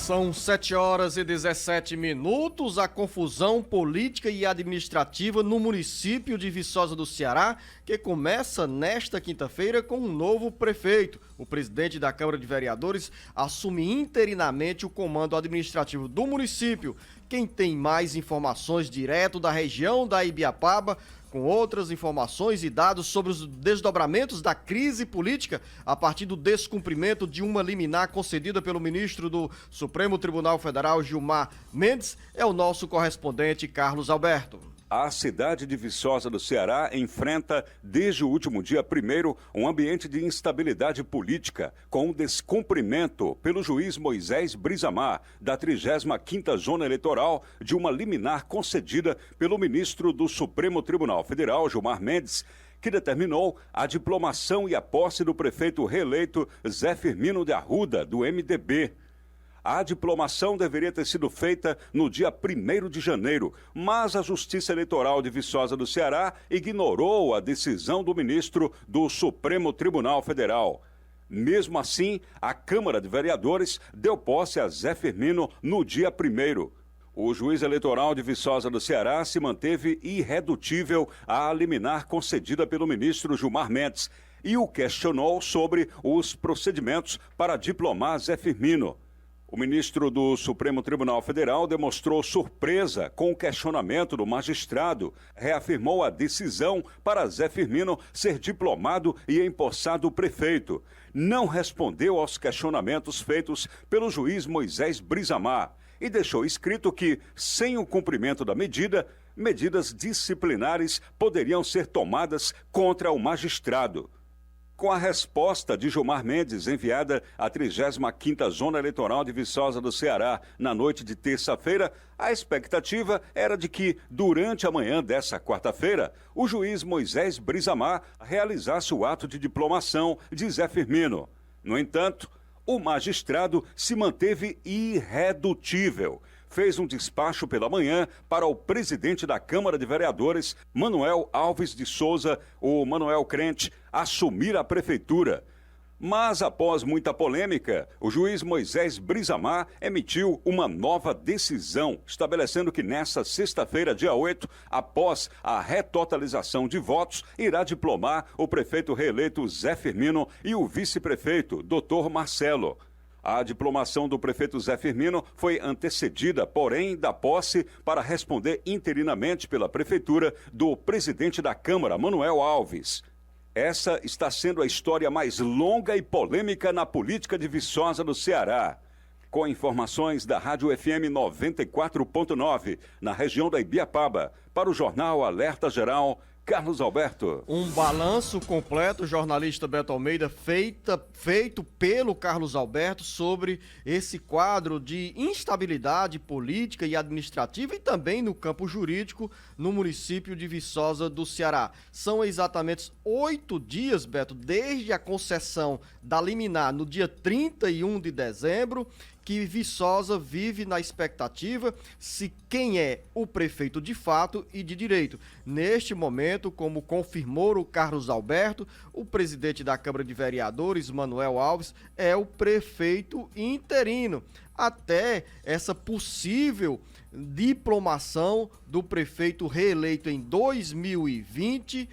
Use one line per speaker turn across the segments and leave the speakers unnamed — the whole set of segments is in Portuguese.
São 7h17. A confusão política e administrativa no município de Viçosa do Ceará, que começa nesta quinta-feira com um novo prefeito. O presidente da Câmara de Vereadores assume interinamente o comando administrativo do município. Quem tem mais informações direto da região da Ibiapaba, com outras informações e dados sobre os desdobramentos da crise política a partir do descumprimento de uma liminar concedida pelo ministro do Supremo Tribunal Federal, Gilmar Mendes, é o nosso correspondente Carlos Alberto.
A cidade de Viçosa do Ceará enfrenta, desde o último dia 1º, um ambiente de instabilidade política, com o descumprimento pelo juiz Moisés Brisamar, da 35ª Zona Eleitoral, de uma liminar concedida pelo ministro do Supremo Tribunal Federal, Gilmar Mendes, que determinou a diplomação e a posse do prefeito reeleito Zé Firmino de Arruda, do MDB. A diplomação deveria ter sido feita no dia 1º de janeiro, mas a Justiça Eleitoral de Viçosa do Ceará ignorou a decisão do ministro do Supremo Tribunal Federal. Mesmo assim, a Câmara de Vereadores deu posse a Zé Firmino no dia 1º. O juiz eleitoral de Viçosa do Ceará se manteve irredutível à liminar concedida pelo ministro Gilmar Mendes e o questionou sobre os procedimentos para diplomar Zé Firmino. O ministro do Supremo Tribunal Federal demonstrou surpresa com o questionamento do magistrado, reafirmou a decisão para Zé Firmino ser diplomado e empossado prefeito. Não respondeu aos questionamentos feitos pelo juiz Moisés Brisamar e deixou escrito que, sem o cumprimento da medida, medidas disciplinares poderiam ser tomadas contra o magistrado. Com a resposta de Gilmar Mendes enviada à 35ª Zona Eleitoral de Viçosa do Ceará na noite de terça-feira, a expectativa era de que, durante a manhã dessa quarta-feira, o juiz Moisés Brisamar realizasse o ato de diplomação de Zé Firmino. No entanto, o magistrado se manteve irredutível. Fez um despacho pela manhã para o presidente da Câmara de Vereadores, Manuel Alves de Souza, o Manuel Crente, assumir a prefeitura. Mas, após muita polêmica, o juiz Moisés Brisamar emitiu uma nova decisão, estabelecendo que nesta sexta-feira, dia 8, após a retotalização de votos, irá diplomar o prefeito reeleito Zé Firmino e o vice-prefeito, Dr. Marcelo. A diplomação do prefeito Zé Firmino foi antecedida, porém, da posse para responder interinamente pela prefeitura do presidente da Câmara, Manuel Alves. Essa está sendo a história mais longa e polêmica na política de Viçosa do Ceará. Com informações da Rádio FM 94.9, na região da Ibiapaba, para o jornal Alerta Geral, Carlos Alberto.
Um balanço completo, jornalista Beto Almeida, feito pelo Carlos Alberto sobre esse quadro de instabilidade política e administrativa e também no campo jurídico no município de Viçosa do Ceará. São exatamente 8 dias, Beto, desde a concessão da liminar no dia 31 de dezembro, que Viçosa vive na expectativa se quem é o prefeito de fato e de direito. Neste momento, como confirmou o Carlos Alberto, o presidente da Câmara de Vereadores, Manuel Alves, é o prefeito interino. Até essa possível diplomação do prefeito reeleito em 2020,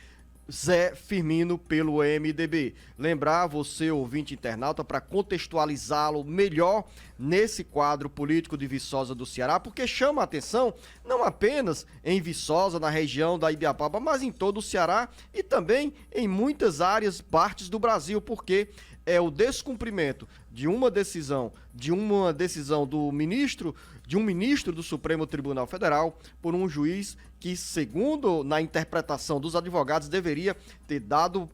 Zé Firmino, pelo MDB. Lembrar você, ouvinte internauta, para contextualizá-lo melhor nesse quadro político de Viçosa do Ceará, porque chama a atenção não apenas em Viçosa, na região da Ibiapaba, mas em todo o Ceará e também em muitas áreas, partes do Brasil, porque é o descumprimento de uma decisão do ministro do Supremo Tribunal Federal por um juiz que, segundo na interpretação dos advogados, deveria ter dado,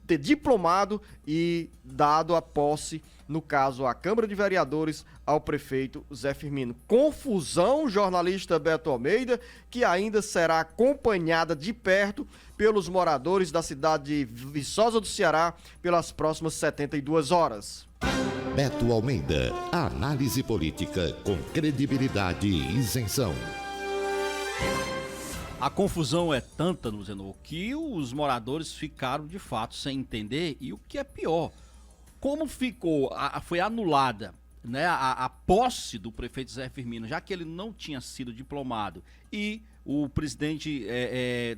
ter diplomado e dado a posse, no caso, à Câmara de Vereadores, ao prefeito Zé Firmino. Confusão, jornalista Beto Almeida, que ainda será acompanhada de perto pelos moradores da cidade de Viçosa do Ceará pelas próximas 72 horas.
Beto Almeida, análise política com credibilidade e isenção.
A confusão é tanta, Luzenor, que os moradores ficaram de fato sem entender, e o que é pior, como foi anulada né, a posse do prefeito Zé Firmino, já que ele não tinha sido diplomado e o presidente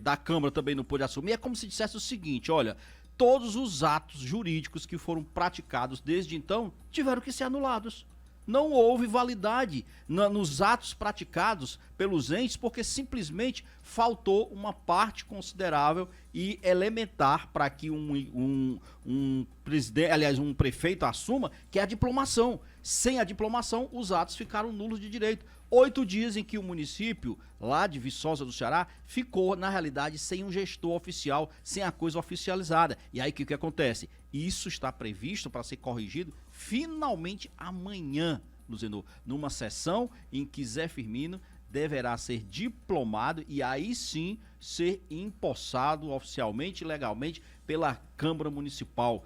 da Câmara também não pôde assumir, é como se dissesse o seguinte: olha, todos os atos jurídicos que foram praticados desde então tiveram que ser anulados. Não houve validade nos atos praticados pelos entes, porque simplesmente faltou uma parte considerável e elementar para que um presidente, aliás, um prefeito assuma, que é a diplomação. Sem a diplomação, os atos ficaram nulos de direito. 8 dias em que o município, lá de Viçosa do Ceará, ficou, na realidade, sem um gestor oficial, sem a coisa oficializada. E aí o que acontece? Isso está previsto para ser corrigido finalmente amanhã, Luzenor, numa sessão em que Zé Firmino deverá ser diplomado e aí sim ser empossado oficialmente e legalmente pela Câmara Municipal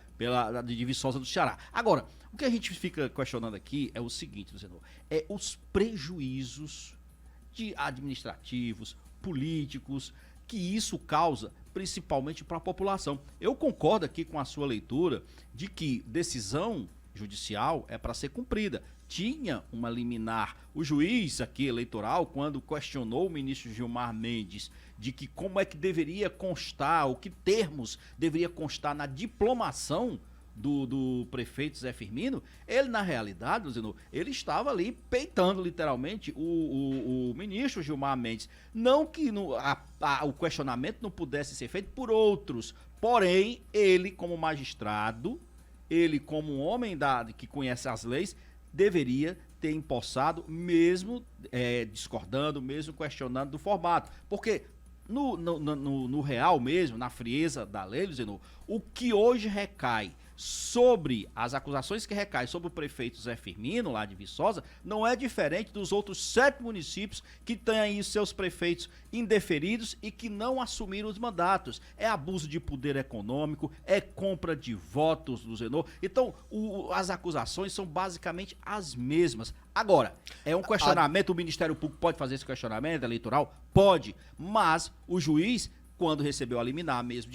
de Viçosa do Ceará. Agora, o que a gente fica questionando aqui é o seguinte, Luzenor, é os prejuízos administrativos, políticos, que isso causa principalmente para a população. Eu concordo aqui com a sua leitura de que decisão judicial é para ser cumprida. Tinha uma liminar. O juiz aqui eleitoral, quando questionou o ministro Gilmar Mendes de que como é que deveria constar, ou que termos deveria constar na diplomação do prefeito Zé Firmino, ele na realidade, Luzenor, ele estava ali peitando literalmente o ministro Gilmar Mendes. Não que o questionamento não pudesse ser feito por outros, porém, ele como magistrado, ele como um homem que conhece as leis, deveria ter empossado, mesmo discordando, mesmo questionando do formato. Porque no real mesmo, na frieza da lei, Luzenor, o que hoje recai sobre as acusações que recaem sobre o prefeito Zé Firmino, lá de Viçosa, não é diferente dos outros 7 municípios que têm aí seus prefeitos indeferidos e que não assumiram os mandatos. É abuso de poder econômico, é compra de votos, Luzenor. Então, as acusações são basicamente as mesmas. Agora, é um questionamento, o Ministério Público pode fazer esse questionamento eleitoral? Pode, mas o juiz, quando recebeu a liminar, mesmo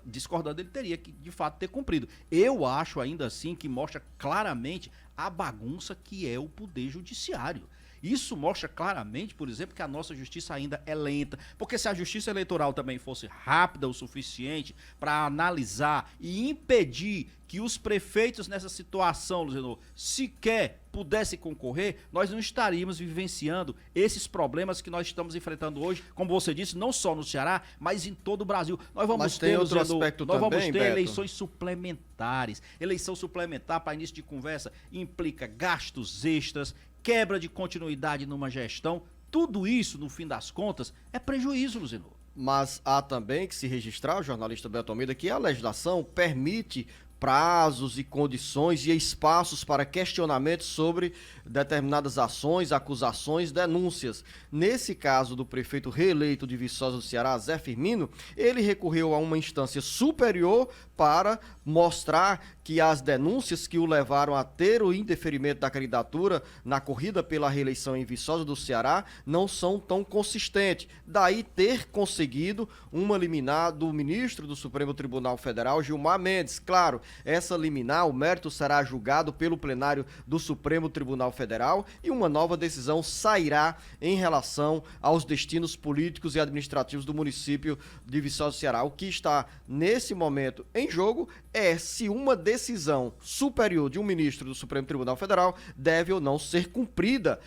discordando, ele teria que, de fato, ter cumprido. Eu acho, ainda assim, que mostra claramente a bagunça que é o poder judiciário. Isso mostra claramente, por exemplo, que a nossa justiça ainda é lenta, porque se a justiça eleitoral também fosse rápida o suficiente para analisar e impedir que os prefeitos nessa situação, Luzenor, sequer pudessem concorrer, nós não estaríamos vivenciando esses problemas que nós estamos enfrentando hoje, como você disse, não só no Ceará, mas em todo o Brasil. Nós vamos ter,
outro aspecto
nós
também,
vamos ter
Beto.
eleições suplementares. Eleição suplementar, para início de conversa, implica gastos extras, quebra de continuidade numa gestão. Tudo isso, no fim das contas, é prejuízo, Luzenor.
Mas há também que se registrar, o jornalista Beto Almeida, que a legislação permite prazos e condições e espaços para questionamentos sobre determinadas ações, acusações, denúncias. Nesse caso do prefeito reeleito de Viçosa do Ceará, Zé Firmino, ele recorreu a uma instância superior para mostrar que as denúncias que o levaram a ter o indeferimento da candidatura na corrida pela reeleição em Viçosa do Ceará não são tão consistentes. Daí ter conseguido uma liminar do ministro do Supremo Tribunal Federal, Gilmar Mendes. Claro, essa liminar, o mérito será julgado pelo plenário do Supremo Tribunal Federal e uma nova decisão sairá em relação aos destinos políticos e administrativos do município de Viçosa do Ceará. O que está nesse momento em jogo é se uma decisão superior de um ministro do Supremo Tribunal Federal deve ou não ser cumprida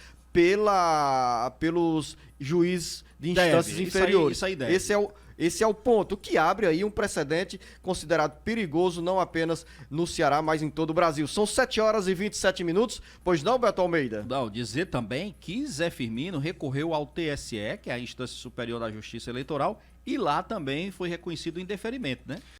pelos juízes de instâncias inferiores.
Isso aí deve.
Esse é o ponto, que abre aí um precedente considerado perigoso, não apenas no Ceará, mas em todo o Brasil. São 7h27, pois não, Beto Almeida?
Não, dizer também que Zé Firmino recorreu ao TSE, que é a instância superior da Justiça Eleitoral, e lá também foi reconhecido o indeferimento, né?